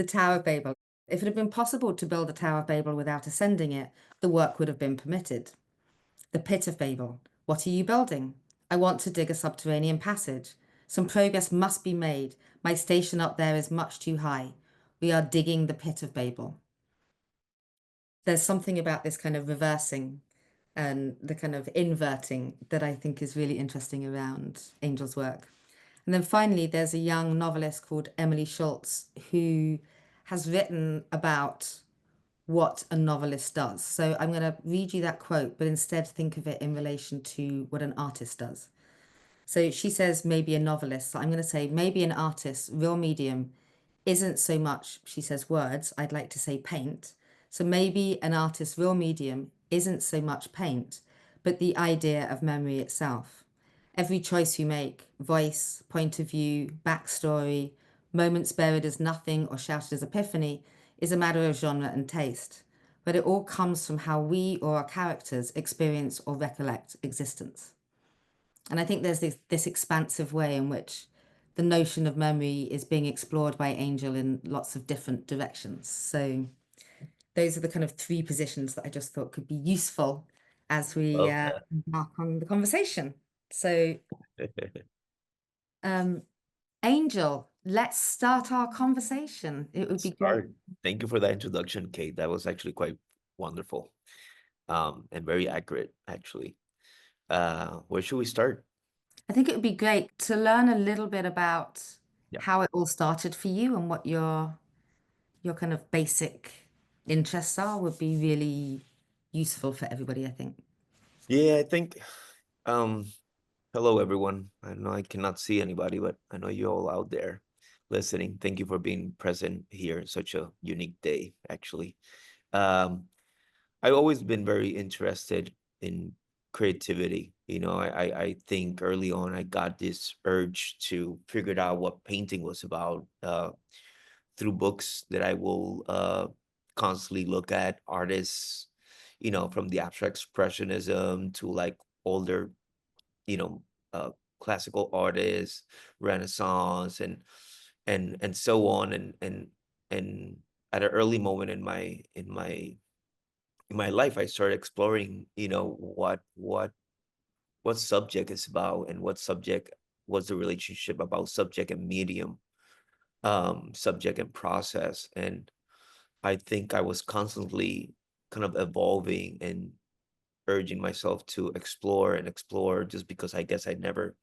The Tower of Babel. If it had been possible to build the Tower of Babel without ascending it, the work would have been permitted. The Pit of Babel. What are you building? I want to dig a subterranean passage. Some progress must be made. My station up there is much too high. We are digging the Pit of Babel. There's something about this kind of reversing and the kind of inverting that I think is really interesting around Angel's work. And then finally, there's a young novelist called Emily Schultz who has written about what a novelist does. So I'm going to read you that quote, but instead think of it in relation to what an artist does. So she says, maybe a novelist. So I'm going to say, maybe an artist's real medium isn't so much, she says, words. I'd like to say paint. So maybe an artist's real medium isn't so much paint, but the idea of memory itself. Every choice you make, voice, point of view, backstory, moments buried as nothing or shouted as epiphany, is a matter of genre and taste. But it all comes from how we or our characters experience or recollect existence. And I think there's this expansive way in which the notion of memory is being explored by Angel in lots of different directions. So those are the kind of three positions that I just thought could be useful as we Love that. embark on the conversation. So, um, Angel, let's start our conversation. It would be great. Start. Thank you for that introduction, Kate. That was actually quite wonderful, and very accurate, actually. Where should we start? I think it would be great to learn a little bit about Yeah. how it all started for you and what your kind of basic interests are would be really useful for everybody, I think. Yeah, I think, um, hello, everyone. I know I cannot see anybody, but I know you're all out there listening. Thank you for being present here. Such a unique day, actually. Um, I've always been very interested in creativity. I think early on I got this urge to figure out what painting was about, through books that I will constantly look at artists, from the abstract expressionism to like older, you know, uh, classical artists, Renaissance, and so on, and at an early moment in my life, I started exploring, what subject is about, and what subject was the relationship about subject and medium, subject and process. And I think I was constantly kind of evolving and urging myself to explore and explore, just because I guess I never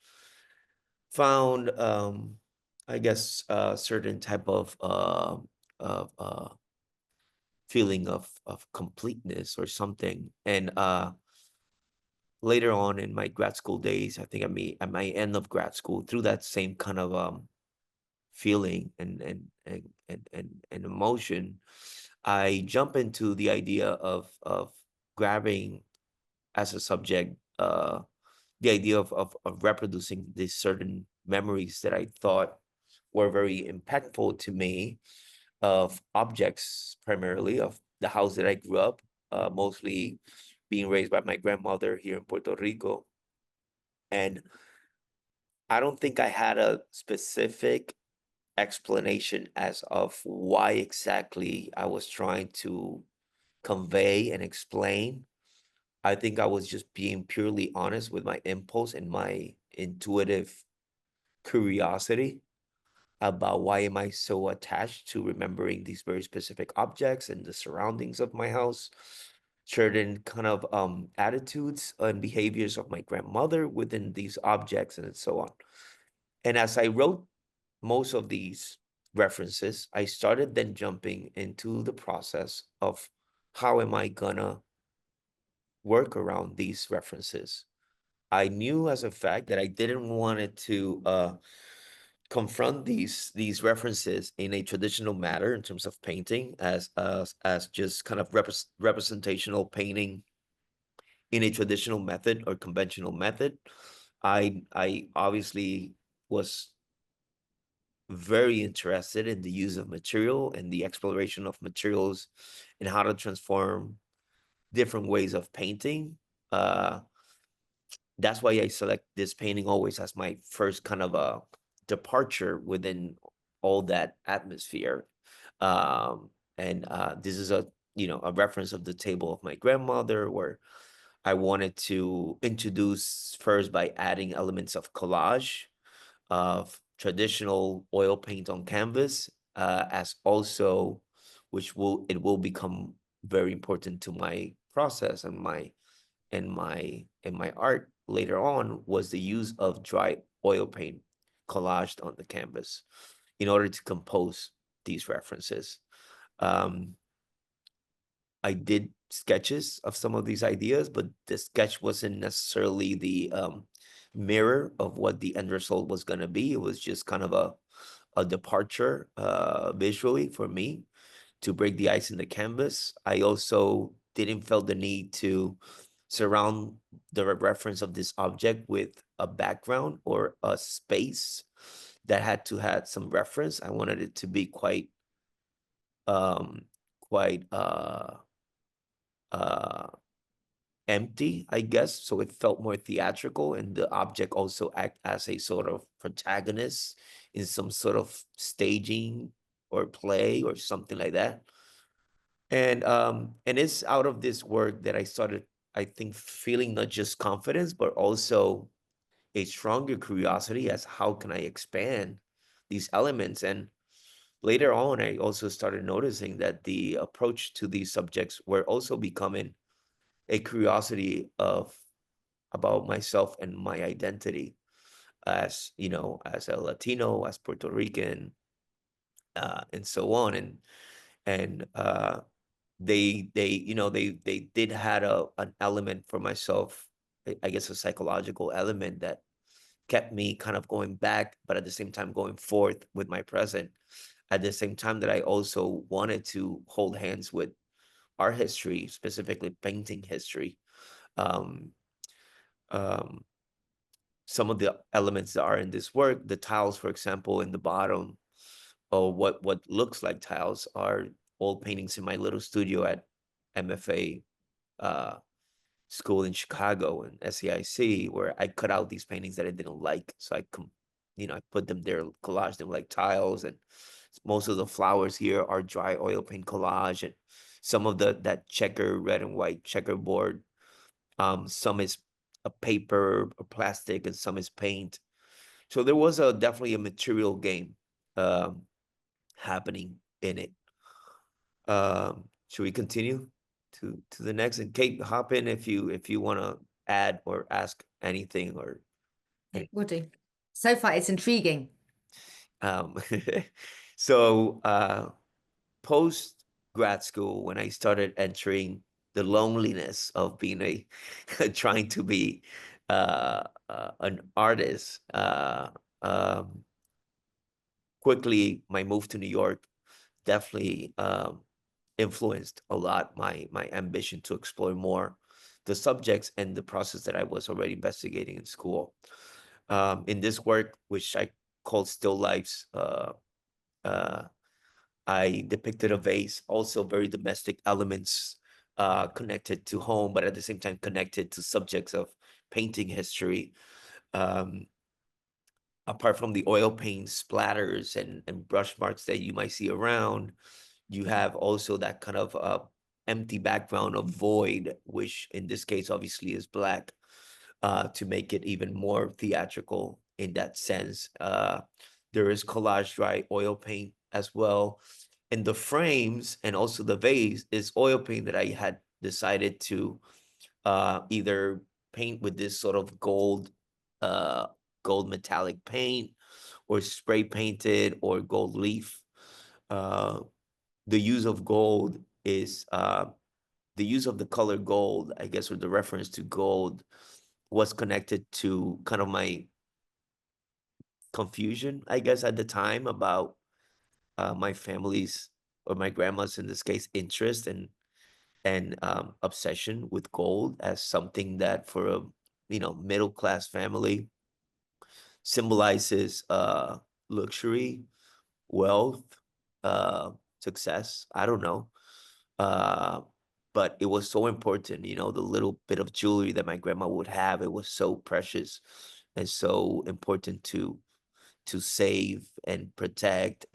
found, I guess, a certain type of feeling of completeness or something. And later on in my grad school days, I think at my end of grad school, through that same kind of feeling and emotion, I jump into the idea of grabbing as a subject, the idea of reproducing these certain memories that I thought were very impactful to me, of objects, primarily of the house that I grew up, mostly being raised by my grandmother here in Puerto Rico. And I don't think I had a specific explanation as of why exactly I was trying to convey and explain. I think I was just being purely honest with my impulse and my intuitive curiosity about why am I so attached to remembering these very specific objects and the surroundings of my house, certain kind of attitudes and behaviors of my grandmother within these objects, and so on. And as I wrote most of these references, I started then jumping into the process of how am I gonna work around these references. I knew as a fact that I didn't want it to confront these references in a traditional manner in terms of painting, as just kind of representational painting in a traditional method or conventional method. I obviously was very interested in the use of material and the exploration of materials and how to transform different ways of painting. Uh, that's why I select this painting always as my first kind of a departure within all that atmosphere. This is a reference of the table of my grandmother, where I wanted to introduce first by adding elements of collage of traditional oil paint on canvas, as also, it will become very important to my process and my art later on, was the use of dry oil paint collaged on the canvas in order to compose these references. Um, I did sketches of some of these ideas, but the sketch wasn't necessarily the mirror of what the end result was going to be. It was just kind of a departure visually for me to break the ice in the canvas. I also didn't feel the need to surround the reference of this object with a background or a space that had to have some reference. I wanted it to be um quite uh empty, I guess, so it felt more theatrical, and the object also act as a sort of protagonist in some sort of staging or play or something like that. And it's out of this work that I started, I think, feeling not just confidence, but also a stronger curiosity as how can I expand these elements. And later on, I also started noticing that the approach to these subjects were also becoming a curiosity of about myself and my identity as, as a Latino, as Puerto Rican, and so on. And they did had an element for myself, I guess a psychological element that kept me kind of going back, but at the same time going forth with my present. At the same time that I also wanted to hold hands with art history, specifically painting history. Um, um, some of the elements that are in this work, the tiles, for example, in the bottom, or what looks like tiles, are all paintings in my little studio at MFA uh, school in Chicago and SAIC, where I cut out these paintings that I didn't like. So I put them there, collage them like tiles. And most of the flowers here are dry oil paint collage. And some of that checker, red and white checkerboard, some is a paper or plastic, and some is paint. So there was definitely a material game um, happening in it. Should we continue to the next? And Kate, hop in if you want to add or ask anything or any. Will do. So far, it's intriguing. Um, so post grad school, when I started entering the loneliness of being trying to be an artist, quickly my move to New York definitely influenced a lot my ambition to explore more the subjects and the process that I was already investigating in school. In this work, which I called Still Lifes, uh, I depicted a vase, also very domestic elements connected to home, but at the same time connected to subjects of painting history. Um, Apart from the oil paint splatters and brush marks that you might see around, you have also that kind of empty background of void, which in this case obviously is black, to make it even more theatrical in that sense. There is collage dry oil paint as well. And the frames and also the vase is oil paint that I had decided to either paint with this sort of uh, gold metallic paint, or spray painted, or gold leaf. Uh, the use of gold is the use of the color gold, I guess, or the reference to gold was connected to kind of my confusion, I guess, at the time about my family's, or my grandma's in this case, interest and obsession with gold as something that for a middle class family symbolizes luxury, wealth, uh, success. I don't know. Uh, but it was so important, the little bit of jewelry that my grandma would have. It was so precious and so important to save and protect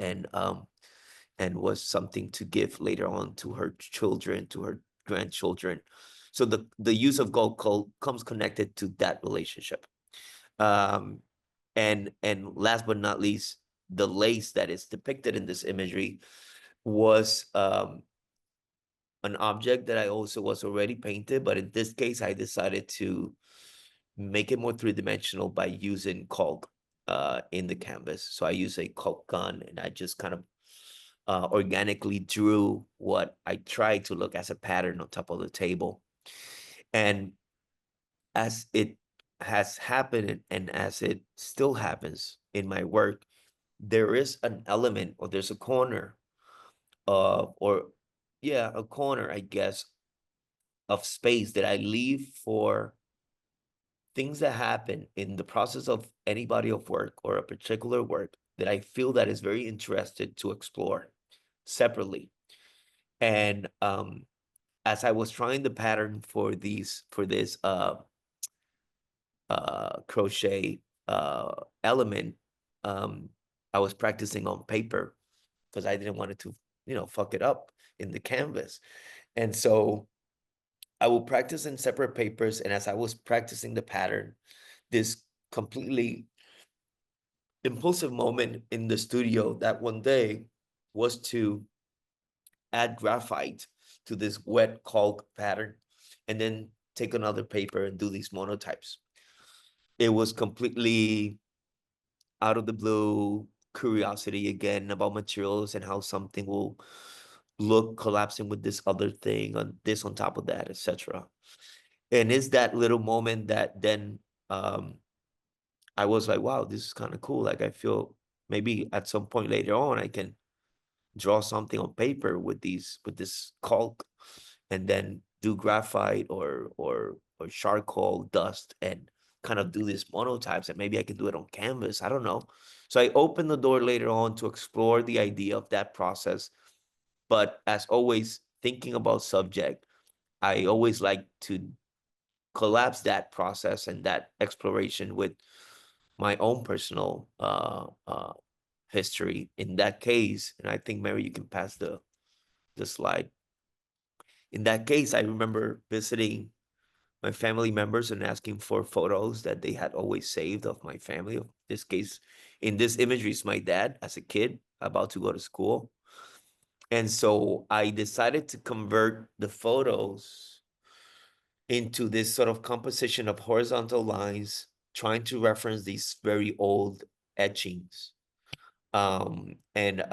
and was something to give later on to her children, to her grandchildren. So the use of gold comes connected to that relationship. Um, and last but not least, the lace that is depicted in this imagery was an object that I also was already painted, but in this case, I decided to make it more three-dimensional by using caulk in the canvas. So I use a caulk gun, and I just kind of organically drew what I tried to look as a pattern on top of the table. And as it has happened and as it still happens in my work, there is an element, or there's a corner or yeah, a corner, I guess, of space that I leave for things that happen in the process of any body of work or a particular work that I feel that is very interested to explore separately. And as I was trying the pattern for this crochet element, I was practicing on paper because I didn't want it to, fuck it up in the canvas. And so I will practice in separate papers. And as I was practicing the pattern, this completely impulsive moment in the studio that one day was to add graphite to this wet caulk pattern and then take another paper and do these monotypes. It was completely out of the blue curiosity again about materials and how something will look collapsing with this other thing on this on top of that, etc. And it's that little moment that then I was like, wow, this is kind of cool. Like I feel maybe at some point later on I can draw something on paper with this caulk and then do graphite or charcoal dust and kind of do these monotypes, and maybe I can do it on canvas. I don't know. So I opened the door later on to explore the idea of that process. But as always, thinking about subject, I always like to collapse that process and that exploration with my own personal history in that case. And I think, Mary, you can pass the slide. In that case, I remember visiting my family members and asking for photos that they had always saved of my family. In this case, in this imagery, is my dad as a kid about to go to school. And so I decided to convert the photos into this sort of composition of horizontal lines, trying to reference these very old etchings. And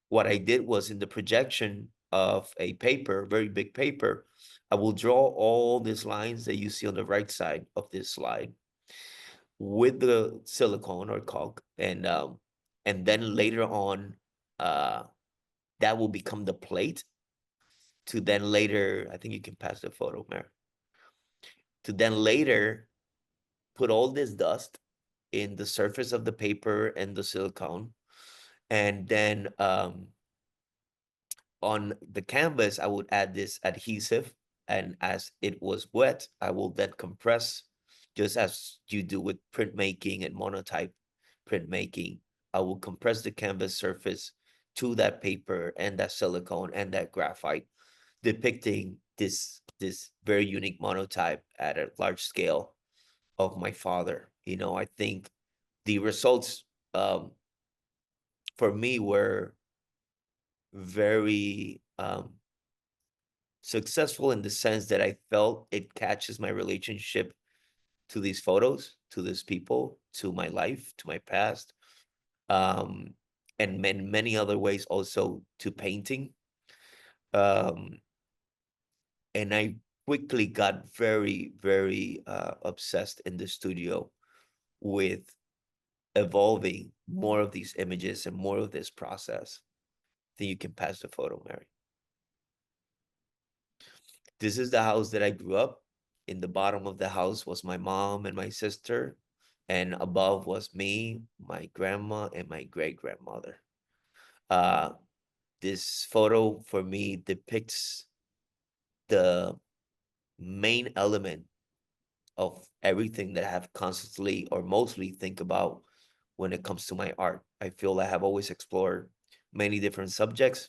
what I did was, in the projection of a paper, very big paper, I will draw all these lines that you see on the right side of this slide with the silicone or caulk, and then later on, that will become the plate to then later, I think you can pass the photo, Mary, to then later put all this dust in the surface of the paper and the silicone. And then on the canvas, I would add this adhesive. And as it was wet, I will then compress, just as you do with printmaking and monotype printmaking. I will compress the canvas surface to that paper and that silicone and that graphite, depicting this very unique monotype at a large scale of my father. I think the results for me were very successful in the sense that I felt it catches my relationship to these photos, to these people, to my life, to my past, and many other ways also to painting. And I quickly got very, very obsessed in the studio with evolving more of these images and more of this process. Then you can pass the photo, Mary. This is the house that I grew up. In the bottom of the house was my mom and my sister, and above was me, my grandma, and my great-grandmother. Uh, this photo for me depicts the main element of everything that I have constantly or mostly think about when it comes to my art. I feel I have always explored many different subjects,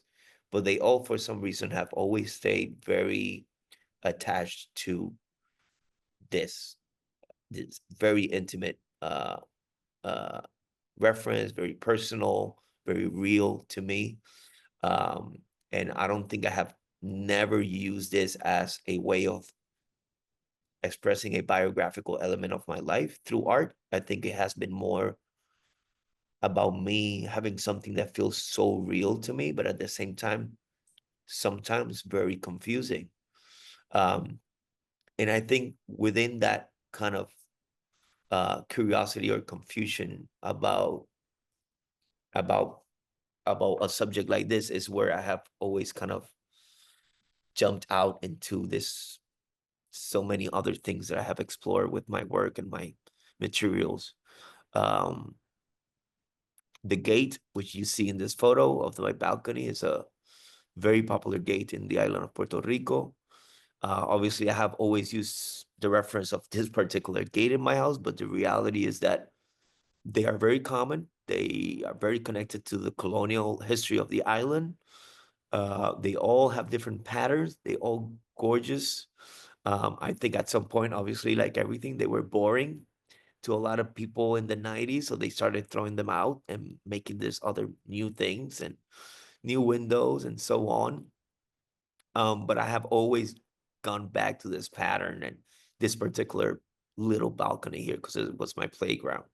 but they all, for some reason, have always stayed very attached to this this very intimate uh reference, very personal, very real to me. Um, and I don't think I have never used this as a way of expressing a biographical element of my life through art. I think it has been more about me having something that feels so real to me, but at the same time, sometimes very confusing. Um, and I think within that kind of curiosity or confusion about about a subject like this is where I have always kind of jumped out into this so many other things that I have explored with my work and my materials. Um, the gate, which you see in this photo of my balcony, is a very popular gate in the island of Puerto Rico. Obviously, I have always used the reference of this particular gate in my house, but the reality is that they are very common. They are very connected to the colonial history of the island. They all have different patterns. They all gorgeous. I think at some point, obviously, like everything, they were boring to a lot of people in the 90s. So they started throwing them out and making this other new things and new windows and so on. But I have always gone back to this pattern and this particular little balcony here because it was my playground.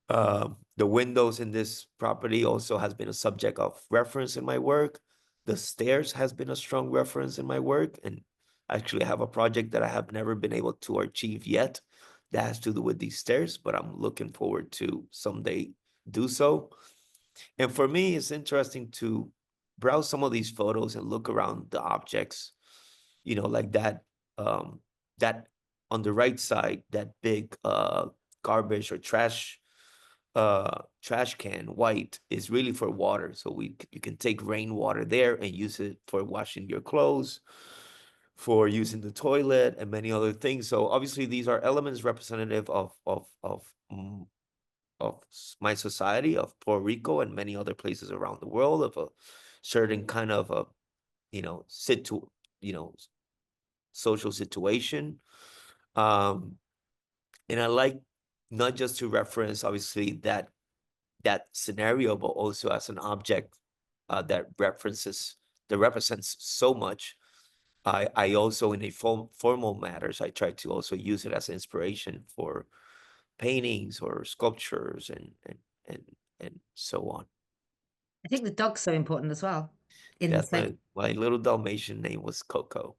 The windows in this property also has been a subject of reference in my work. The stairs has been a strong reference in my work, and actually I have a project that I have never been able to achieve yet that has to do with these stairs, but I'm looking forward to someday do so. And for me, it's interesting to browse some of these photos and look around the objects, like um, that on the right side, that big garbage or trash can white is really for water. So you can take rainwater there and use it for washing your clothes, for using the toilet, and many other things. So obviously these are elements representative of my society, of Puerto Rico and many other places around the world, of a certain kind of a situ you know social situation. Um, and I like not just to reference obviously that scenario, but also as an object that represents so much. I also in a formal matters, I try to also use it as inspiration for paintings or sculptures and and so on. I think the dog's so important as well in the Yes, same. my little Dalmatian name was Coco.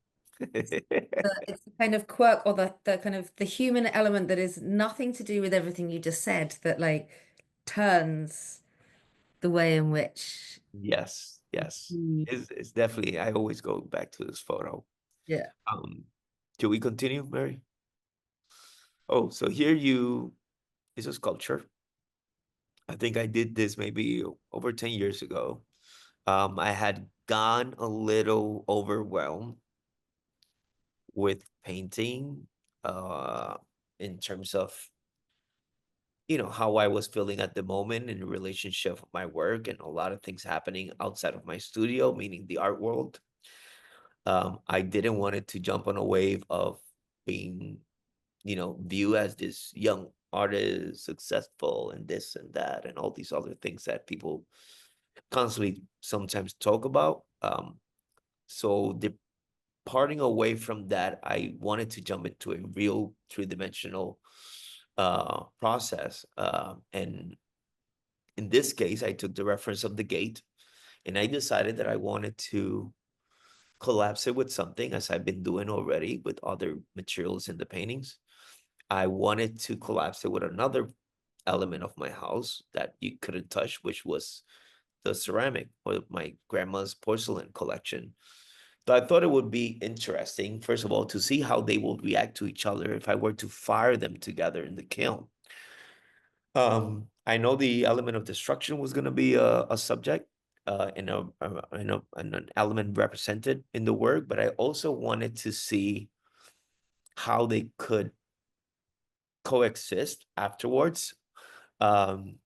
It's the kind of quirk or the kind of the human element that is nothing to do with everything you just said that like turns the way in which Yes, yes. you, It's definitely, I always go back to this photo. yeah. Um, do we continue, Mary? Oh, so here is a sculpture. I think I did this maybe over 10 years ago. I had gone a little overwhelmed with painting, uh, in terms of, how I was feeling at the moment in relationship with my work and a lot of things happening outside of my studio, meaning the art world. I didn't want it to jump on a wave of being, viewed as this young artist, successful and this and that, and all these other things that people constantly sometimes talk about. So departing away from that, I wanted to jump into a real three-dimensional process. And in this case, I took the reference of the gate and I decided that I wanted to collapse it with something, as I've been doing already with other materials in the paintings. I wanted to collapse it with another element of my house that you couldn't touch, which was the ceramic or my grandma's porcelain collection. So I thought it would be interesting, first of all, to see how they will react to each other if I were to fire them together in the kiln. I know the element of destruction was going to be a subject, and an element represented in the work, but I also wanted to see how they could coexist afterwards. Um,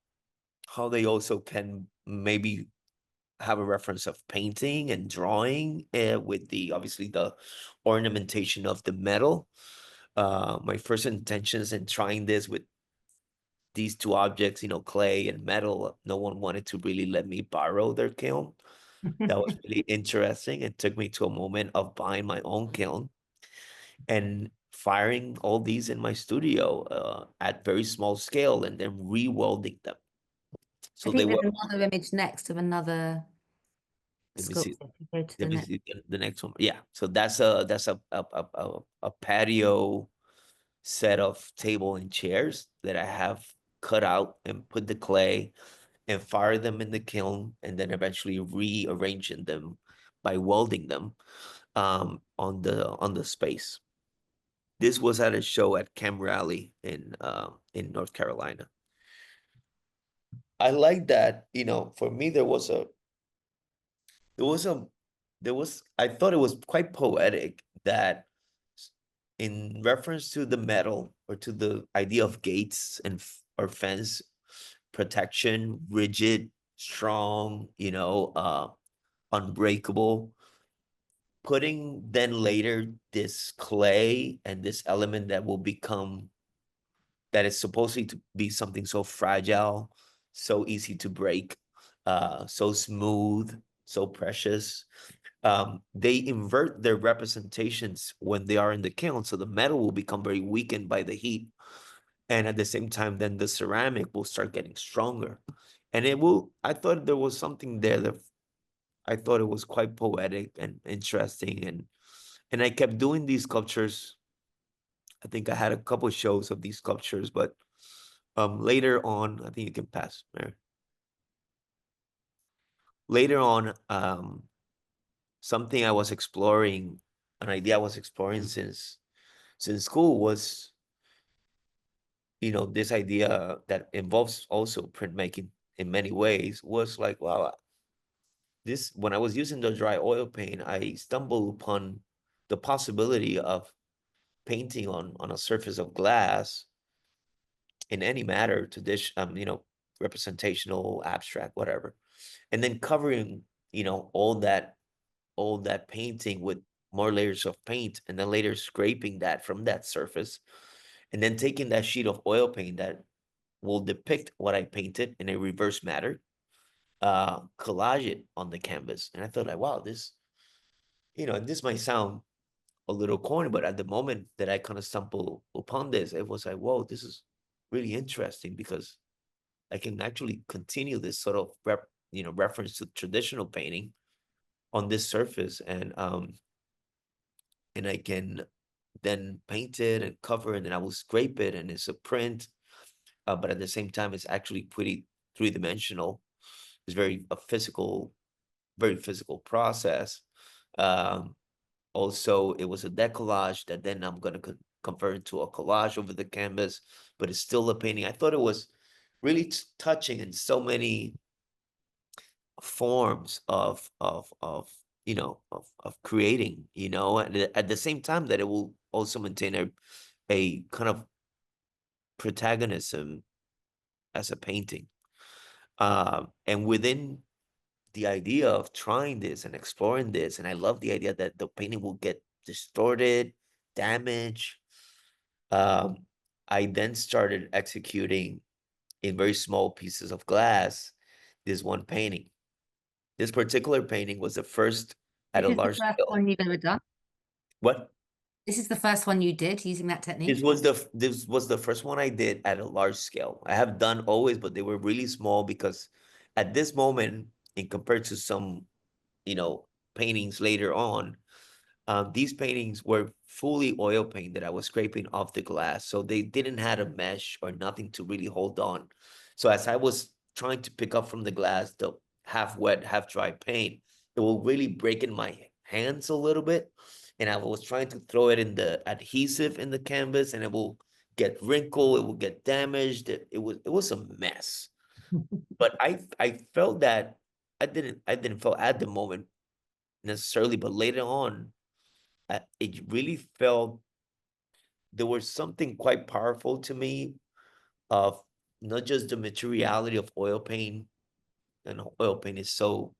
how they also can maybe have a reference of painting and drawing with the obviously the ornamentation of the metal. My first intentions in trying this with these two objects, clay and metal, no one wanted to really let me borrow their kiln. That was really interesting. It took me to a moment of buying my own kiln and firing all these in my studio at very small scale and then re-welding them. I So they think were, there's another image next of another let me see, sculpture. If you go to the let me next. see the next one. Yeah. So that's a patio set of table and chairs that I have cut out and put the clay and fire them in the kiln and then eventually rearranging them by welding them on the space. This was at a show at Chem Rally in North Carolina. I like that, for me there was a I thought it was quite poetic that in reference to the metal or to the idea of gates and or fence protection, rigid, strong, unbreakable, putting then later this clay and this element that will become that is supposedly to be something so fragile, so easy to break, so smooth, so precious. They invert their representations when they are in the kiln, so the metal will become very weakened by the heat, and at the same time, then the ceramic will start getting stronger, and it will. I thought there was something there that I thought it was quite poetic and interesting, and I kept doing these sculptures. I think I had a couple shows of these sculptures, but later on, I think you can pass, Mary. Later on, something I was exploring, an idea I was exploring since school was, this idea that involves also printmaking in many ways was like, wow, this when I was using the dry oil paint, I stumbled upon the possibility of painting on a surface of glass in any matter to this, representational, abstract, whatever, and then covering, all that painting with more layers of paint, and then later scraping that from that surface, and then taking that sheet of oil paint that will depict what I painted in a reverse matter, collage it on the canvas. And I thought like, wow, this might sound a little corny, but at the moment that I kind of stumbled upon this, it was like, whoa, this is really interesting because I can actually continue this sort of reference to traditional painting on this surface, and I can then paint it and cover it, and I will scrape it, and it's a print, but at the same time, it's actually pretty three-dimensional. It's very physical process. Um, Also, it was a decollage that then I'm gonna convert into a collage over the canvas, but it's still a painting. I thought it was really touching in so many forms of creating, and at the same time that it will also maintain a kind of protagonism as a painting. And within the idea of trying this and exploring this, and I love the idea that the painting will get distorted, damaged. Um, I then started executing in very small pieces of glass this one painting. This particular painting was the first at This a is the large first scale. one you've ever done. What? This is the first one you did using that technique. This was the first one I did at a large scale. I have done always, but they were really small because at this moment, in compared to some, paintings later on, these paintings were fully oil paint that I was scraping off the glass, so they didn't have a mesh or nothing to really hold on. So as I was trying to pick up from the glass, the half wet, half dry paint, it will really break in my hands a little bit. And I was trying to throw it in the adhesive in the canvas, and it will get wrinkled, it will get damaged. It was a mess. But I felt that I didn't feel at the moment necessarily, but later on, it really felt there was something quite powerful to me of not just the materiality of oil paint, and oil paint is so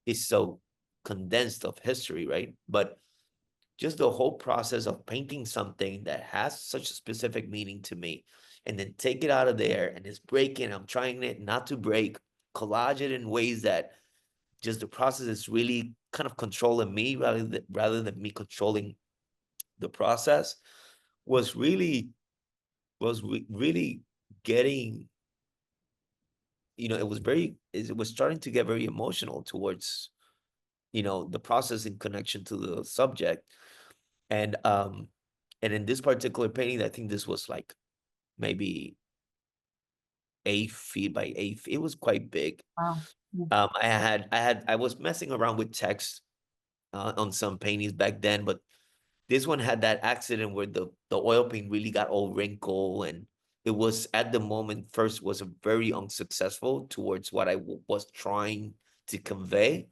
is so condensed of history, right? But just the whole process of painting something that has such a specific meaning to me, and then take it out of there and it's breaking, I'm trying it not to break, collage it in ways that just the process is really kind of controlling me rather than me controlling the process, was really getting, it was starting to get very emotional towards, the process in connection to the subject. And in this particular painting, I think this was like maybe 8 feet by 8 feet. It was quite big. Wow. Yeah. I was messing around with text on some paintings back then, but this one had that accident where the oil paint really got all wrinkled, and it was at the moment first was a very unsuccessful towards what I was trying to convey.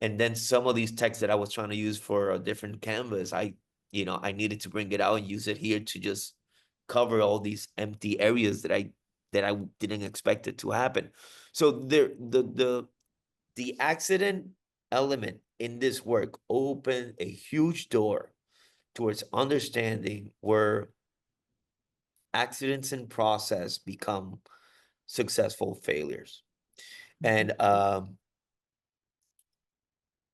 And then some of these texts that I was trying to use for a different canvas, I needed to bring it out and use it here to just cover all these empty areas that I didn't expect it to happen. So the accident element in this work opened a huge door towards understanding where accidents in process become successful failures. And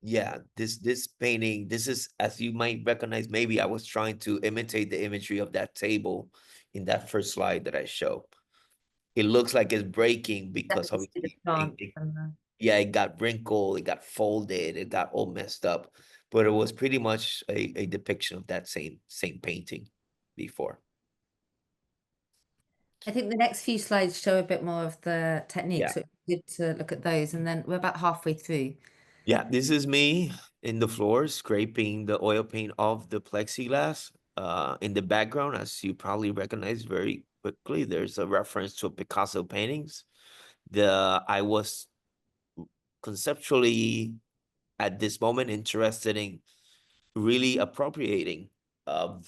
yeah, this painting, this is, as you might recognize, maybe I was trying to imitate the imagery of that table in that first slide that I show. It looks like it's breaking because Definitely see the obviously plant and yeah, it got wrinkled, it got folded, it got all messed up. But it was pretty much a depiction of that same painting before. I think the next few slides show a bit more of the technique, Yeah. so it's good to look at those. And then we're about halfway through. Yeah, this is me in the floor scraping the oil paint off the plexiglass. In the background, as you probably recognize very quickly, there's a reference to Picasso paintings. I was conceptually at this moment interested in really appropriating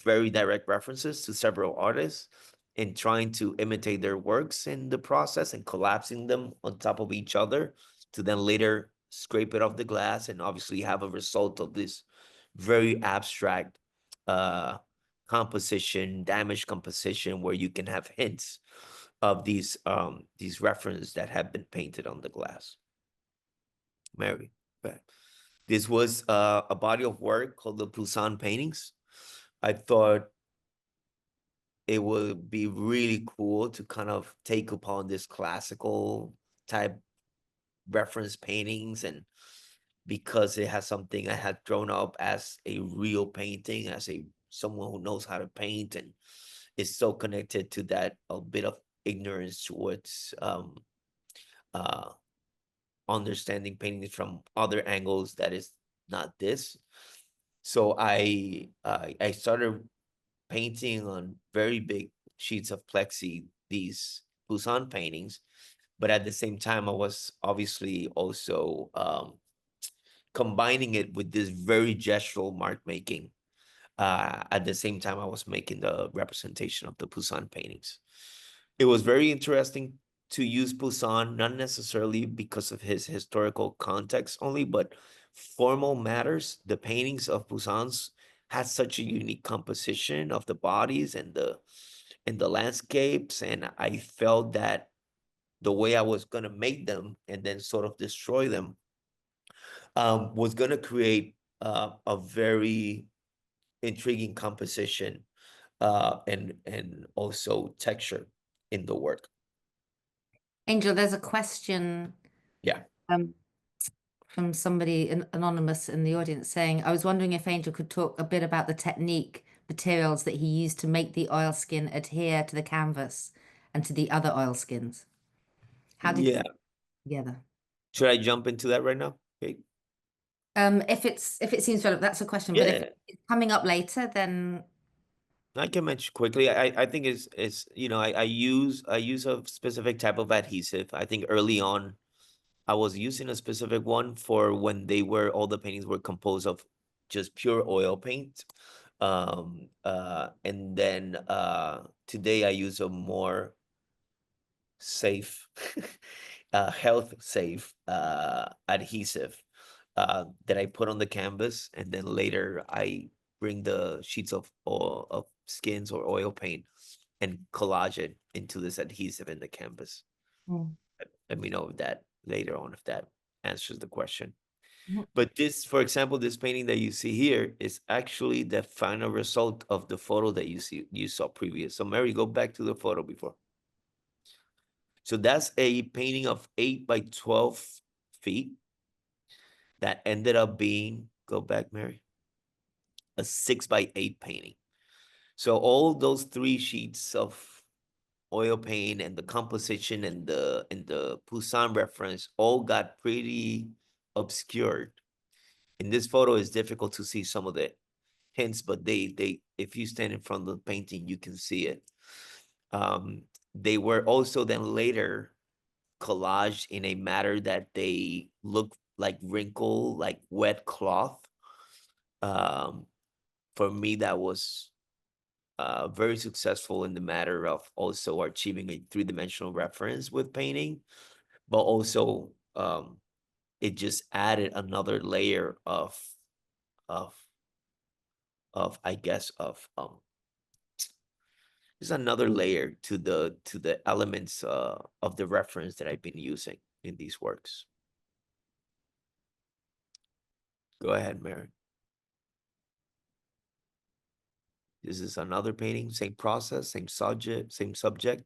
very direct references to several artists and trying to imitate their works in the process and collapsing them on top of each other to then later scrape it off the glass and obviously have a result of this very abstract uh, composition, damaged composition, where you can have hints of these references that have been painted on the glass. Mary, right. This was a body of work called the Poussin paintings. I thought it would be really cool to kind of take upon this classical type reference paintings, and because it has something I had grown up as a real painting, as someone who knows how to paint, and is so connected to that a bit of ignorance towards uh understanding paintings from other angles that is not this. So I started painting on very big sheets of plexi these Poussin paintings, but at the same time I was obviously also combining it with this very gestural mark making. At the same time I was making the representation of the Poussin paintings. It was very interesting to use Poussin, not necessarily because of his historical context only, but formal matters. The paintings of Poussins had such a unique composition of the bodies and the landscapes, and I felt that the way I was gonna make them and then sort of destroy them was gonna create a very intriguing composition and also texture in the work. Angel, there's a question Yeah. um, from somebody anonymous in the audience saying, I was wondering if Angel could talk a bit about the technique, materials that he used to make the oilskin adhere to the canvas and to the other oilskins. How did Yeah. you put it together? Should I jump into that right now? Okay. If it seems relevant, that's a question. But if Yeah, it's coming up later, then I can mention quickly. I think it's I use a specific type of adhesive. I think early on I was using a specific one for when all the paintings were composed of just pure oil paint. And then today I use a more safe health safe adhesive. that I put on the canvas, and then later I bring the sheets of oil, of skins or oil paint, and collage it into this adhesive in the canvas. Mm. Let me know if that later on, if that answers the question. Mhm. But this, for example, this painting that you see here is actually the final result of the photo that you saw previous. So Mary, go back to the photo before. So that's a painting of 8 by 12 feet that ended up being, go back, Mary, a 6 by 8 painting. So all those 3 sheets of oil paint and the composition and the Poussin reference all got pretty obscured. In this photo, it's difficult to see some of the hints, but they if you stand in front of the painting, you can see it. They were also then later collaged in a matter that they look like wrinkle, like wet cloth. For me, that was very successful in the matter of also achieving a three-dimensional reference with painting, but also it just added another layer of I guess of there's another layer to the elements of the reference that I've been using in these works. Go ahead, Mary. This is another painting, same process, same subject, same subject.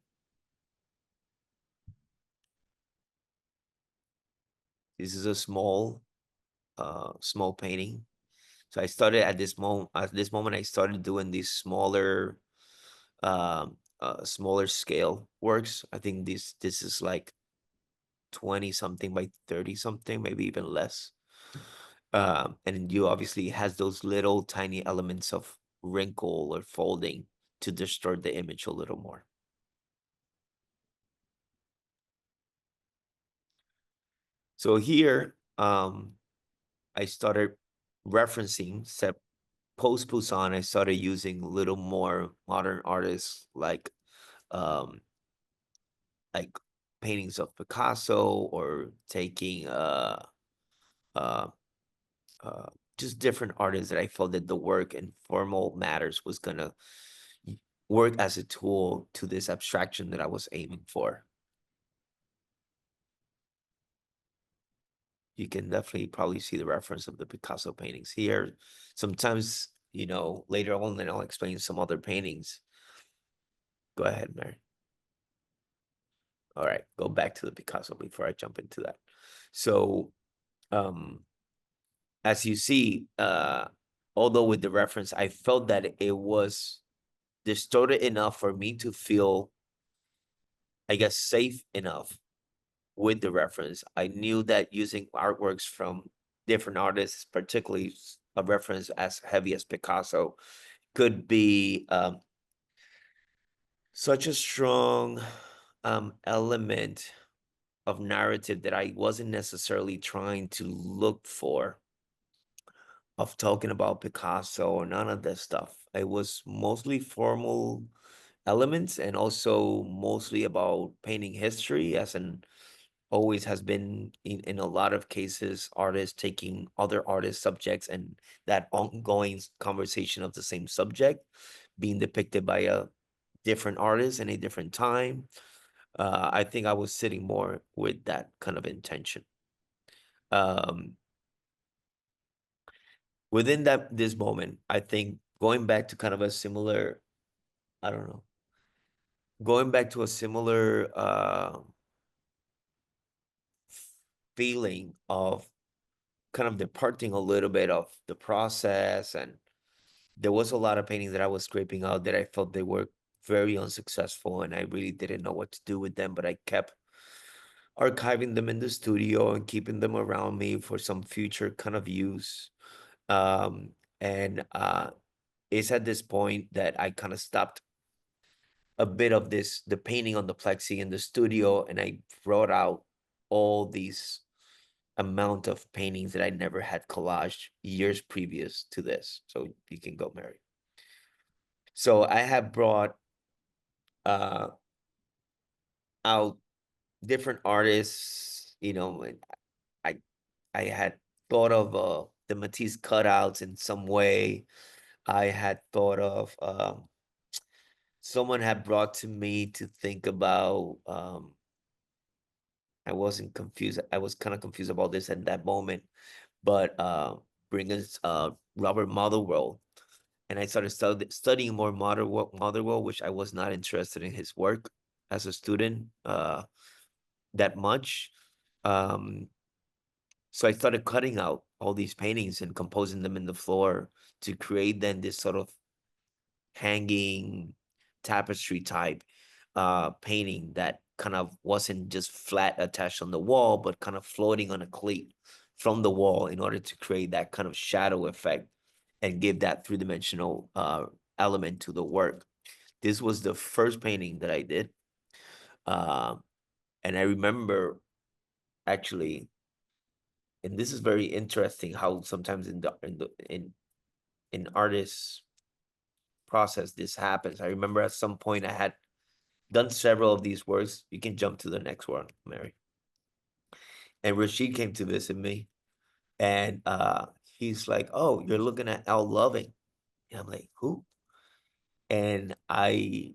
This is a small painting. So I started at this moment. At this moment, I started doing these smaller, smaller scale works. I think this is like 20 something by 30 something, maybe even less. And you obviously has those little tiny elements of wrinkle or folding to distort the image a little more. So here, I started referencing post Poussin. I started using a little more modern artists um, like paintings of Picasso, or taking uh, uh, just different artists that I felt that the work and formal matters was gonna work as a tool to this abstraction that I was aiming for. You can definitely probably see the reference of the Picasso paintings here. Sometimes, later on, then I'll explain some other paintings. Go ahead, Mary. All right, go back to the Picasso before I jump into that. So, as you see, although with the reference, I felt that it was distorted enough for me to feel, I guess, safe enough with the reference. I knew that using artworks from different artists, particularly a reference as heavy as Picasso, could be such a strong element of narrative that I wasn't necessarily trying to look for, of talking about Picasso or none of that stuff. It was mostly formal elements, and also mostly about painting history, as in always has been in a lot of cases, artists taking other artists' subjects and that ongoing conversation of the same subject being depicted by a different artist in a different time. I think I was sitting more with that kind of intention. Um, within this moment, I think going back to kind of a similar, I don't know, going back to a similar feeling of kind of departing a little bit of the process, and there was a lot of paintings that I was scraping out that I felt they were very unsuccessful, and I really didn't know what to do with them, but I kept archiving them in the studio and keeping them around me for some future kind of use. Um, and it's at this point that I kind of stopped a bit of the painting on the plexi in the studio, and I brought out all these amount of paintings that I never had collaged years previous to this. So you can go, Mary. So I have brought uh out different artists, and I I had thought of the Matisse cutouts in some way. I had thought of someone had brought to me to think about I wasn't confused. I was kind of confused about this at that moment, but bring us Robert Motherwell, and I started studying more Motherwell, which I was not interested in his work as a student that much. Um, so I started cutting out all these paintings and composing them in the floor to create then this sort of hanging tapestry type painting that kind of wasn't just flat attached on the wall, but kind of floating on a cleat from the wall in order to create that kind of shadow effect and give that three-dimensional element to the work. This was the first painting that I did. Uh, and I remember actually, and this is very interesting how sometimes in artists process this happens. I remember at some point I had done several of these works. You can jump to the next one, Mary. And Rashid came to visit me, and he's like, "Oh, you're looking at Al Loving," and I'm like, "Who?" And I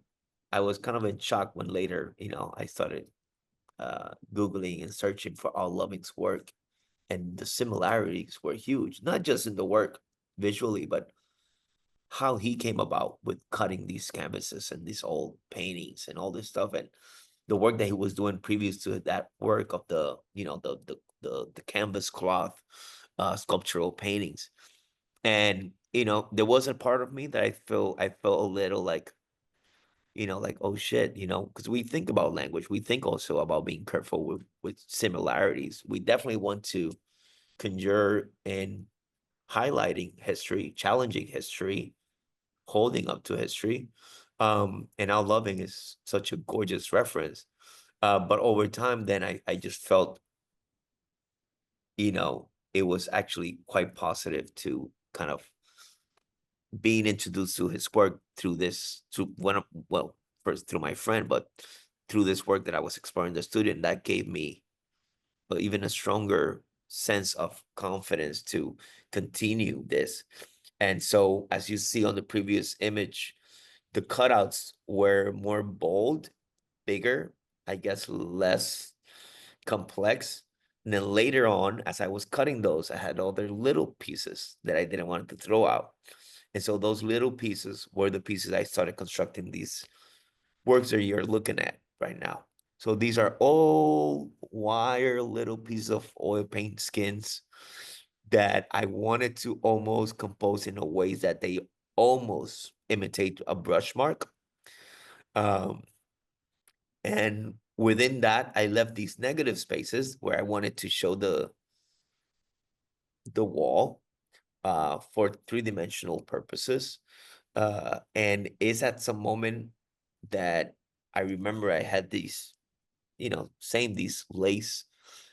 was kind of in shock when later, I started googling and searching for Al Loving's work, and the similarities were huge, not just in the work visually, but how he came about with cutting these canvases and these old paintings and all this stuff, and the work that he was doing previous to that work of the the canvas cloth sculptural paintings. And there was a part of me that I felt a little like, like, oh shit, because we think about language, we think also about being careful with similarities. We definitely want to conjure in highlighting history, challenging history, holding up to history. And Our Loving is such a gorgeous reference. But over time, then I just felt, it was actually quite positive to kind of being introduced to his work through this, through one of, well, first through my friend, but through this work that I was exploring the student, that gave me even a stronger sense of confidence to continue this. And so, as you see on the previous image, the cutouts were more bold, bigger, I guess less complex. And then later on, as I was cutting those, I had other little pieces that I didn't want to throw out. And so those little pieces were the pieces I started constructing these works that you're looking at right now. So these are all wire little pieces of oil paint skins that I wanted to almost compose in a ways that they almost imitate a brush mark. Um, and within that, I left these negative spaces where I wanted to show the wall for three-dimensional purposes. And it's at some moment that I remember I had these, same these lace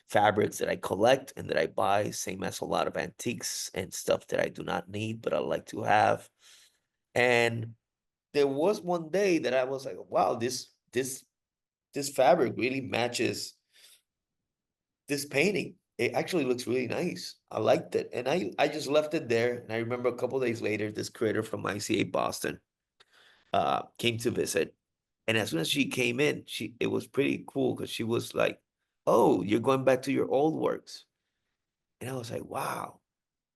fabrics that I collect and that I buy, same as a lot of antiques and stuff that I do not need, but I like to have. And there was one day that I was like, wow, this fabric really matches this painting. It actually looks really nice. I liked it. And I just left it there. And I remember a couple days later, this creator from ICA Boston came to visit. And as soon as she came in, it was pretty cool because she was like, "Oh, you're going back to your old works." And I was like, wow,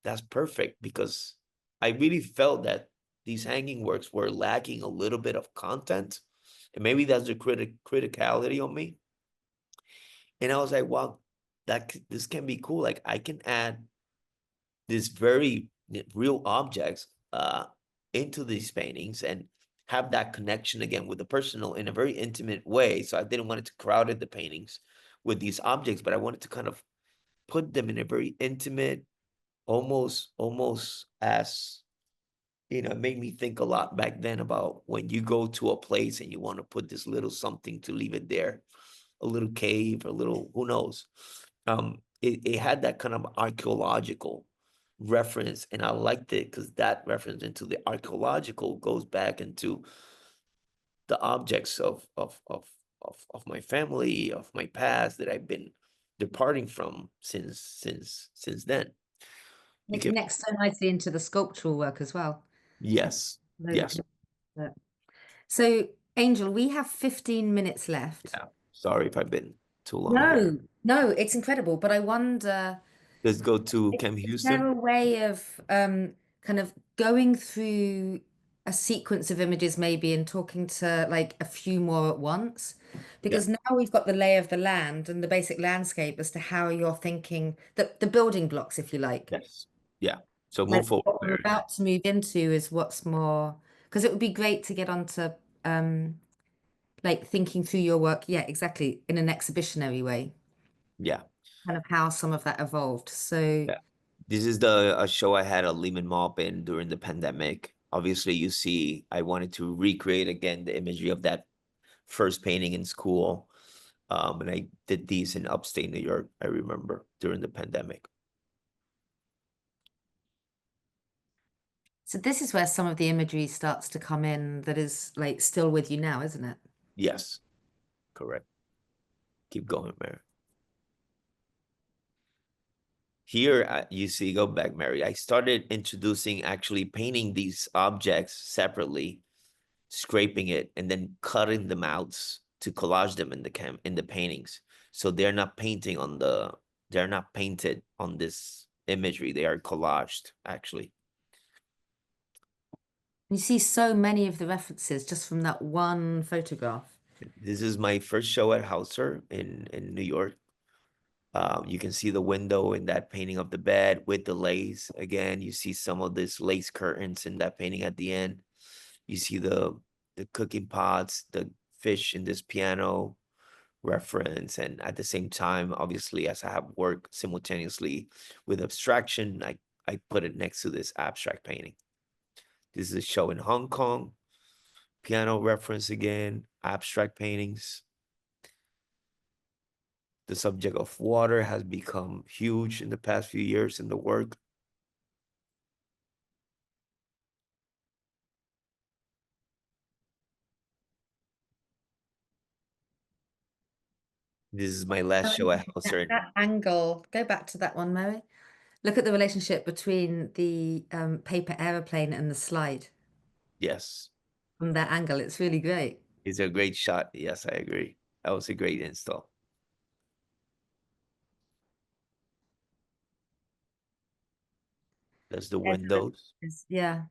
that's perfect, because I really felt that these hanging works were lacking a little bit of content. And maybe that's the criticality on me. And I was like, wow, this can be cool. Like, I can add these very real objects into these paintings and have that connection again with the personal in a very intimate way. So I didn't want it to crowd the paintings with these objects, but I wanted to kind of put them in a very intimate, almost as, it made me think a lot back then about when you go to a place and you want to put this little something to leave it there, a little cave, a little, who knows. It had that kind of archaeological reference, and I liked it because that reference into the archaeological goes back into the objects of my family, of my past that I've been departing from since then. You It can, connects so nicely into the sculptural work as well. yes, Those yes. are- So, Angel, we have 15 minutes left. Yeah. Sorry if I've been too long here. No, no, it's incredible. But I wonder, Let's go to Cam is there Houston. a way of kind of going through a sequence of images maybe and talking to like a few more at once? Yeah. Because now we've got the lay of the land and the basic landscape as to how you're thinking, the building blocks, if you like. Yes. Yeah. So Like move forward, what we're Mary. about to move into is what's more, because it would be great to get onto like thinking through your work, yeah, exactly, in an exhibitionary way, Yeah. kind of how some of that evolved. So Yeah. This is the a show I had a Lehman Mob in during the pandemic. Obviously, you see, I wanted to recreate again the imagery of that first painting in school. And I did these in upstate New York, I remember, during the pandemic. so this is where some of the imagery starts to come in that is like still with you now, isn't it? Yes, correct. Keep going, Mary. Here, you see, go back, Mary. I started introducing actually painting these objects separately, scraping it, and then cutting them out to collage them in the paintings. So they're not painted on this imagery. They are collaged, actually. You see so many of the references just from that one photograph. This is my first show at Hauser in New York. You can see the window in that painting of the bed with the lace. Again, you see some of this lace curtains in that painting at the end. You see the cooking pots, the fish in this piano reference, and at the same time, obviously, as I have worked simultaneously with abstraction, I put it next to this abstract painting. This is a show in Hong Kong, piano reference again, abstract paintings. The subject of water has become huge in the past few years in the work. This is my last show at Hauser. That angle, go back to that one, Mary. Look at the relationship between the paper aeroplane and the slide Yes, from that angle. It's really great. it's a great shot. Yes, I agree. That was a great install. That's the There's the windows. references, yeah.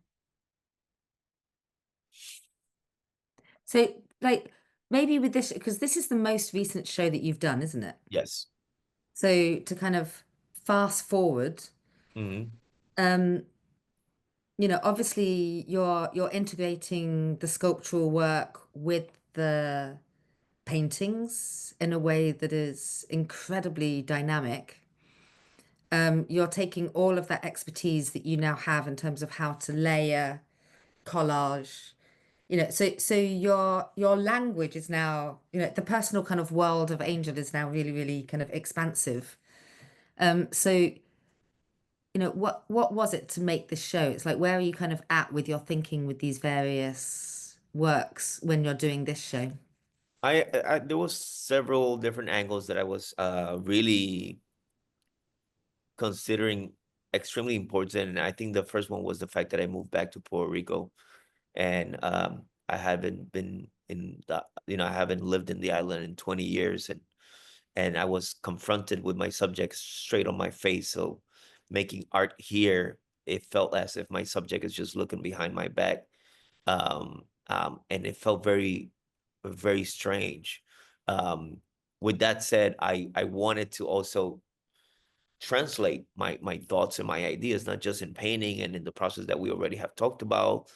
So, like, maybe with this, because this is the most recent show that you've done, isn't it? Yes. So, to kind of fast forward, Hmm. um, obviously you're integrating the sculptural work with the paintings in a way that is incredibly dynamic. You're taking all of that expertise that you now have in terms of how to layer, collage, so your language is now, the personal kind of world of Angel is now really, really kind of expansive. So what was it to make this show? It's like, where are you kind of at with your thinking with these various works when you're doing this show? I there was several different angles that I was really considering extremely important. And I think the first one was the fact that I moved back to Puerto Rico, and I haven't been in the, I haven't lived in the island in 20 years, and I was confronted with my subject straight on my face. So making art here, it felt as if my subject is just looking behind my back. And it felt very, very strange. Um, with that said, I wanted to also translate my thoughts and my ideas, not just in painting and in the process that we already have talked about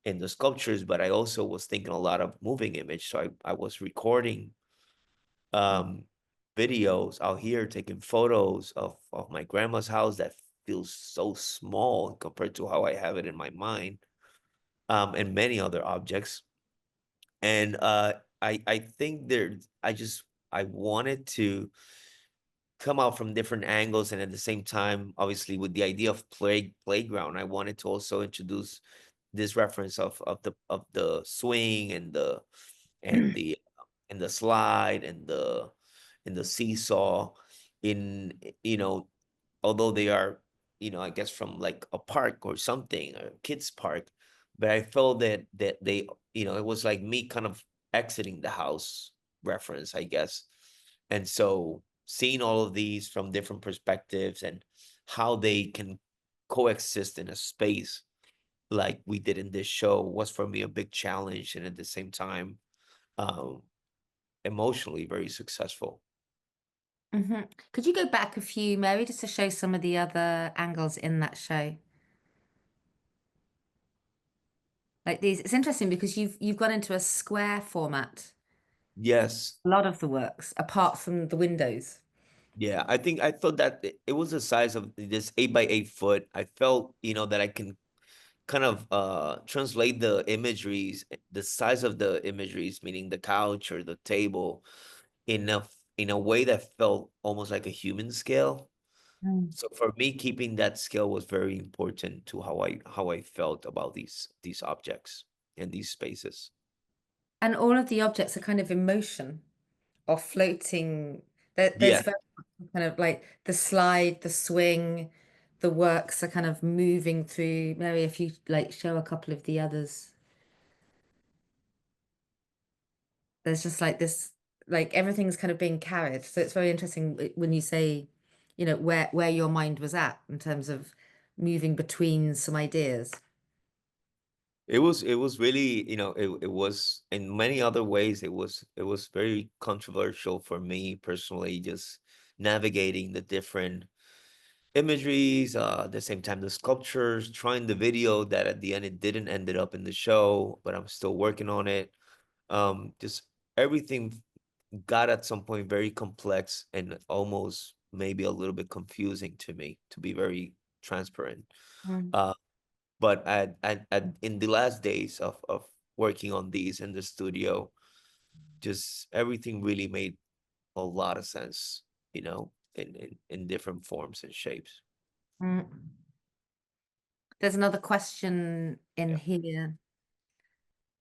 in the sculptures, but I also was thinking a lot of moving image. So I was recording um videos out here, taking photos of my grandma's house that feels so small compared to how I have it in my mind, and many other objects. And I think I wanted to come out from different angles, and at the same time, obviously, with the idea of playground, I wanted to also introduce this reference of the swing and the and the slide and the seesaw in, although they are I guess from like a park or something, or a kids park. But I felt that they, it was like me kind of exiting the house reference, I guess. And so seeing all of these from different perspectives and how they can coexist in a space like we did in this show was for me a big challenge, and at the same time, um, emotionally very successful. Could you go back a few, Mary, just to show some of the other angles in that show? Like these, it's interesting because you've gone into a square format, Yes. a lot of the works, apart from the windows. Yeah, I thought that it was the size of this 8 by 8 foot. I felt, that I can kind of translate the imageries, the size of the imageries, meaning the couch or the table, in a way that felt almost like a human scale. Mm. So for me, keeping that scale was very important to how I felt about these objects and these spaces. And all of the objects are kind of in motion or floating. There's Yeah, very much kind of like the slide, the swing, the works are kind of moving through. Mary, if you like show a couple of the others, there's just like this, like everything's kind of being carried. So it's very interesting when you say, where your mind was at in terms of moving between some ideas. it was really, it was in many other ways, it was very controversial for me personally, just navigating the different imageries, at the same time the sculptures, trying the video that at the end it didn't ended up in the show, but I'm still working on it. Just everything got at some point very complex and almost maybe a little bit confusing to me, to be very transparent. Mm. Uh, but in the last days of working on these in the studio, just everything really made a lot of sense, in different forms and shapes. Mm. There's another question in Yeah. here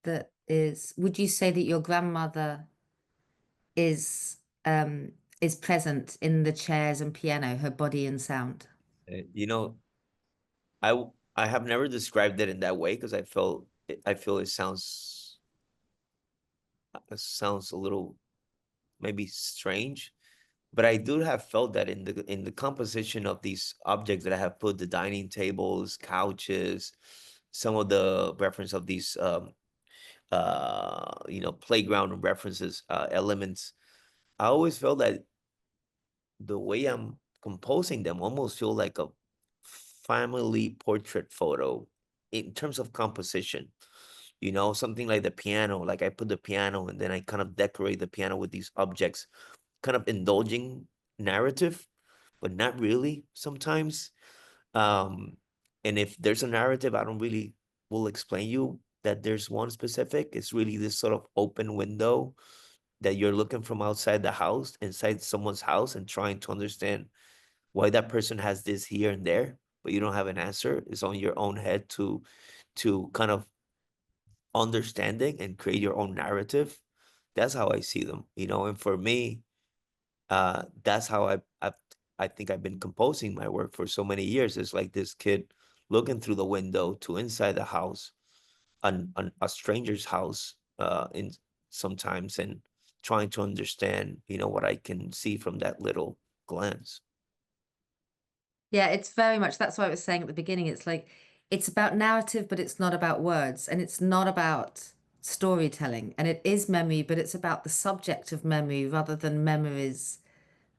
that is, would you say that your grandmother is um is present in the chairs and piano, her body and sound? You know, I have never described it in that way because I feel it sounds a little maybe strange, but I do have felt that in the composition of these objects that I have put, the dining tables, couches, some of the reference of these playground references, elements. I always felt that the way I'm composing them almost feel like a family portrait photo in terms of composition. Something like the piano, like I put the piano and then I kind of decorate the piano with these objects, kind of indulging narrative, but not really sometimes. Um, and if there's a narrative, I don't really will explain you that there's one specific. It's really this sort of open window that you're looking from outside the house, inside someone's house, and trying to understand why that person has this here and there, but you don't have an answer. It's on your own head to kind of understanding and create your own narrative. That's how I see them, and for me, that's how I think I've been composing my work for so many years. It's like this kid looking through the window to inside the house, a stranger's house, in sometimes, and trying to understand, what I can see from that little glance. Yeah, it's very much, that's what I was saying at the beginning. It's like it's about narrative, but it's not about words, and it's not about storytelling. And it is memory, but it's about the subject of memory rather than memories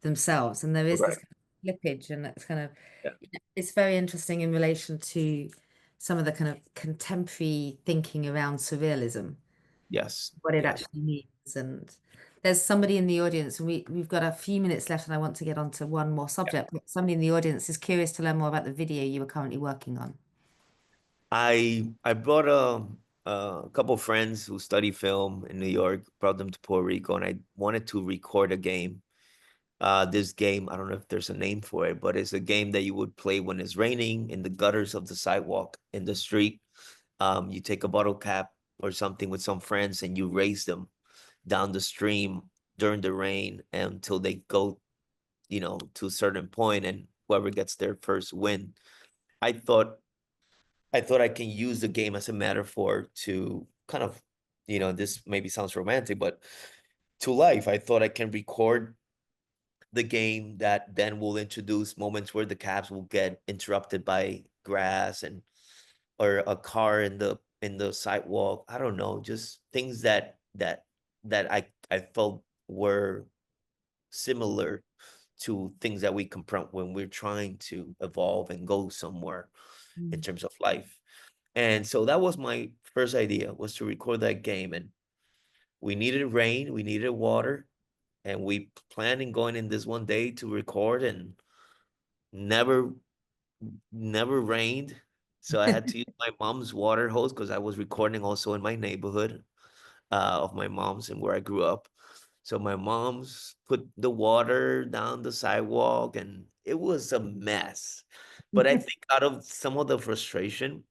themselves. And there is this Correct. kind of slippage, and it's kind of Yeah. it's very interesting in relation to some of the kind of contemporary thinking around surrealism, Yes. what it Yes. actually means. And there's somebody in the audience, and we've got a few minutes left, and I want to get on to one more subject. But somebody in the audience is curious to learn more about the video you are currently working on. I brought a couple friends who study film in New York, brought them to Puerto Rico, and I wanted to record a game. This game, I don't know if there's a name for it, but it's a game that you would play when it's raining in the gutters of the sidewalk in the street. You take a bottle cap or something with some friends and you race them down the stream during the rain until they go, to a certain point, and whoever gets their first win. I thought I can use the game as a metaphor to kind of, this maybe sounds romantic, but to life. I thought I can record the game that then will introduce moments where the Cavs will get interrupted by grass and or a car in the sidewalk. I don't know, just things that I felt were similar to things that we confront when we're trying to evolve and go somewhere in Mm. terms of life. And so that was my first idea, was to record that game. And we needed rain, we needed water, and we planned on going in this one day to record, and never never rained. So I had to use my mom's water hose because I was recording also in my neighborhood of my mom's and where I grew up. So my mom's put the water down the sidewalk, and it was a mess. But I think out of some of the frustration,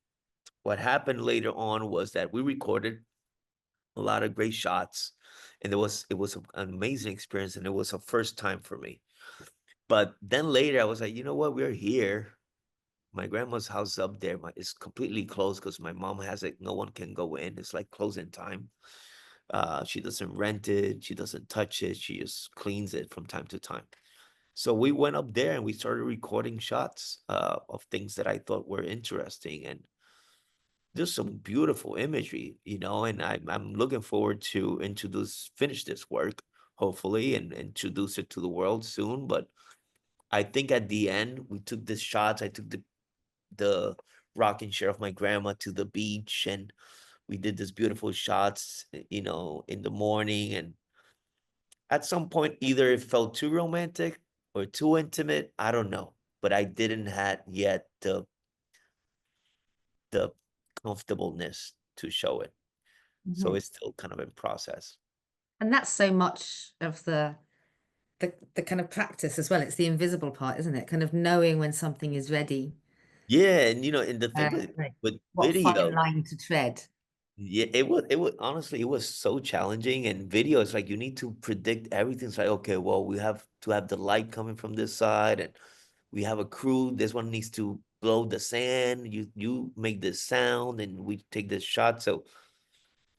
what happened later on was that we recorded a lot of great shots, and it was an amazing experience, and it was a first time for me. But then later I was like, you know what, we're here. My grandma's house is up there. It's completely closed because my mom has it. No one can go in. It's like closing time. She doesn't rent it. She doesn't touch it. She just cleans it from time to time. So we went up there and we started recording shots of things that I thought were interesting, and there's some beautiful imagery, and I'm looking forward to finish this work, hopefully, and introduce it to the world soon. But I think at the end we took the shots. I took the rocking chair of my grandma to the beach, and we did this beautiful shots, in the morning. And at some point, either it felt too romantic or too intimate. I don't know, but I didn't had yet the comfortableness to show it. So Mhm. it's still kind of in process. And that's so much of the kind of practice as well. It's the invisible part, isn't it? Kind of knowing when something is ready, Yeah, and the thing like with what fine video, line to tread. yeah, it was honestly, it was so challenging. And video is like you need to predict everything. It's like, okay, well, we have to have the light coming from this side, and we have a crew. This one needs to blow the sand. You make this sound, and we take this shot. So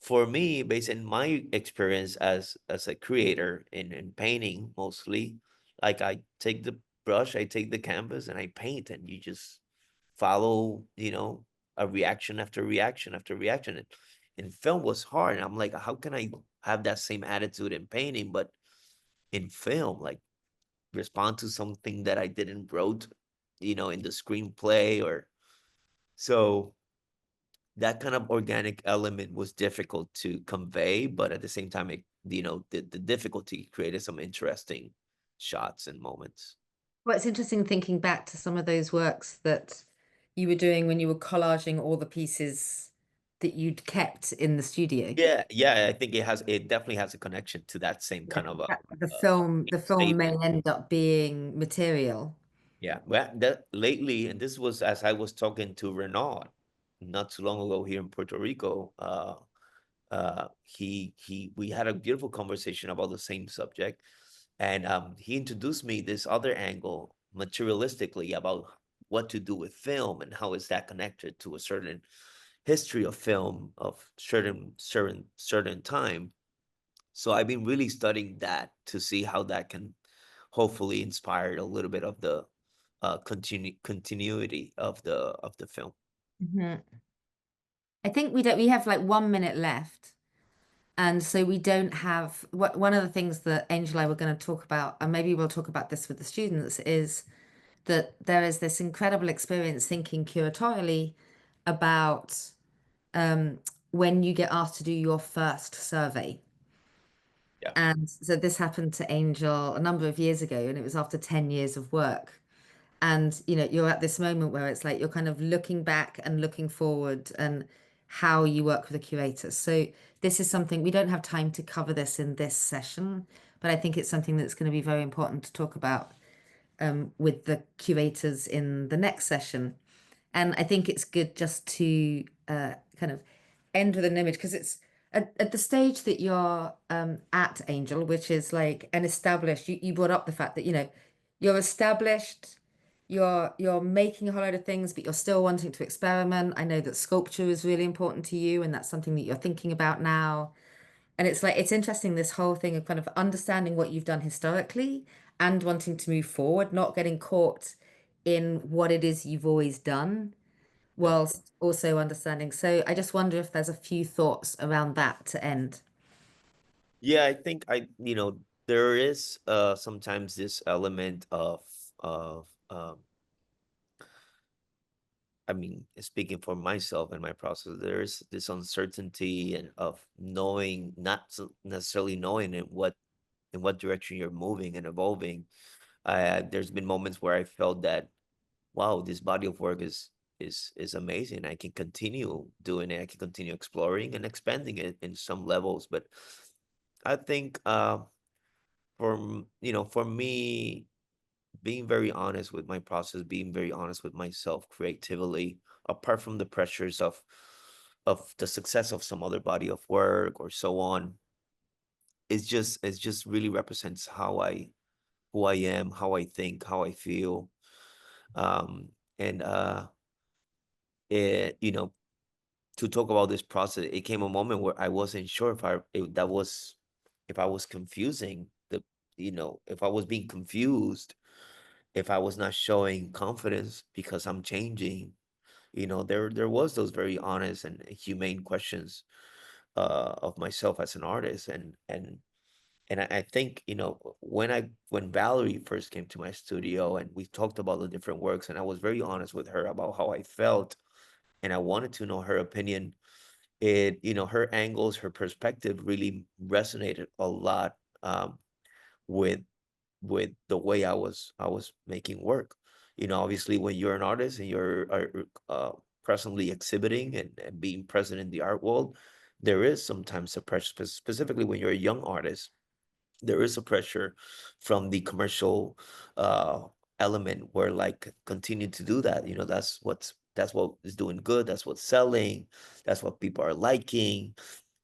for me, based on my experience as a creator in painting mostly, like I take the brush, I take the canvas, and I paint, and you just follow, a reaction after reaction after reaction. And in film was hard. And I'm like, how can I have that same attitude in painting, but in film, like respond to something that I didn't wrote, in the screenplay or so that kind of organic element was difficult to convey, but at the same time, the difficulty created some interesting shots and moments. Well, it's interesting thinking back to some of those works that you were doing when you were collaging all the pieces that you'd kept in the studio. Yeah, yeah, I think it definitely has a connection to that same Yeah. kind of The film may statement. end up being material. Yeah, well, that lately, and this was as I was talking to Renaud not too long ago here in Puerto Rico. We had a beautiful conversation about the same subject, and he introduced me this other angle materialistically about what to do with film and how is that connected to a certain history of film of certain time. So I've been really studying that to see how that can hopefully inspire a little bit of the continuity of the film. Mhm. I think we have like 1 minute left. And so we don't have one of the things that Angel and I were going to talk about, and maybe we'll talk about this with the students, is that there is this incredible experience thinking curatorially about um, when you get asked to do your first survey. Yeah. And so this happened to Angel a number of years ago, and it was after 10 years of work. And you're at this moment where it's like you're kind of looking back and looking forward and how you work with the curators. So this is something we don't have time to cover this in this session, but I think it's something that's going to be very important to talk about with the curators in the next session. And I think it's good just to kind of end with an image because it's at the stage that you're at, Angel, which is like an established, you brought up the fact that, you're established, you're making a whole load of things, but you're still wanting to experiment. I know that sculpture is really important to you, and that's something that you're thinking about now. And it's like it's interesting, this whole thing of kind of understanding what you've done historically and wanting to move forward, not getting caught in what it is you've always done, Yeah. whilst also understanding. So I just wonder if there's a few thoughts around that to end. Yeah, I think there is sometimes this element of I mean, speaking for myself and my process, there is this uncertainty and of knowing, not necessarily knowing in what direction you're moving and evolving. There's been moments where I felt that, wow, this body of work is amazing. I can continue doing it. I can continue exploring and expanding it in some levels. But I think for me, being very honest with my process, being very honest with myself creatively, apart from the pressures of the success of some other body of work or so on, it's just really represents how I who I am, how I think, how I feel. And it to talk about this process, it came a moment where I wasn't sure if I was confusing if I was being confused, if I was not showing confidence because I'm changing. There was those very honest and humane questions of myself as an artist, and I think when Valerie first came to my studio and we talked about the different works, and I was very honest with her about how I felt, and I wanted to know her opinion. Her angles, her perspective really resonated a lot with the way I was making work. Obviously, when you're an artist and you're presently exhibiting and being present in the art world, there is sometimes a pressure, specifically when you're a young artist. There is a pressure from the commercial uh element where, like, continue to do that. That's what is doing good, that's what's selling, that's what people are liking.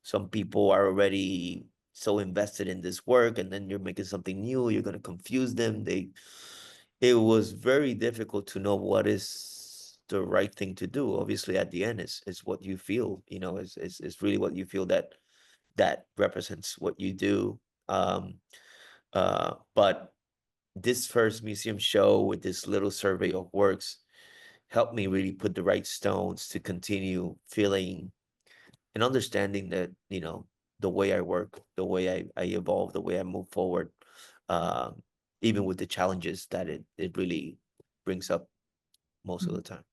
Some people are already so invested in this work, and then you're making something new, you're going to confuse them. It was very difficult to know what is the right thing to do. Obviously, at the end, is what you feel, is really what you feel that represents what you do. But this first museum show with this little survey of works helped me really put the right stones to continue feeling and understanding that, the way I work, the way I evolve, the way I move forward, um, even with the challenges that it really brings up most of Mhm. the time.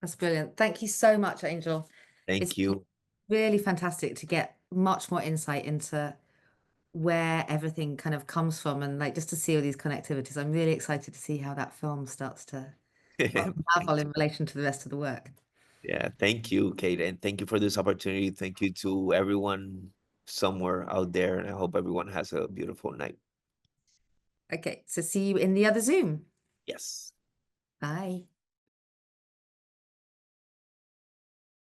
That's brilliant. Thank you so much, Angel. It's Thank been you. really fantastic to get much more insight into where everything kind of comes from, and like just to see all these connectivities. I'm really excited to see how that film starts to Thank unravel you. in relation to the rest of the work. Yeah, thank you, Kate, and thank you for this opportunity. Thank you to everyone somewhere out there, and I hope everyone has a beautiful night. Okay, so see you in the other Zoom. Yes. Bye.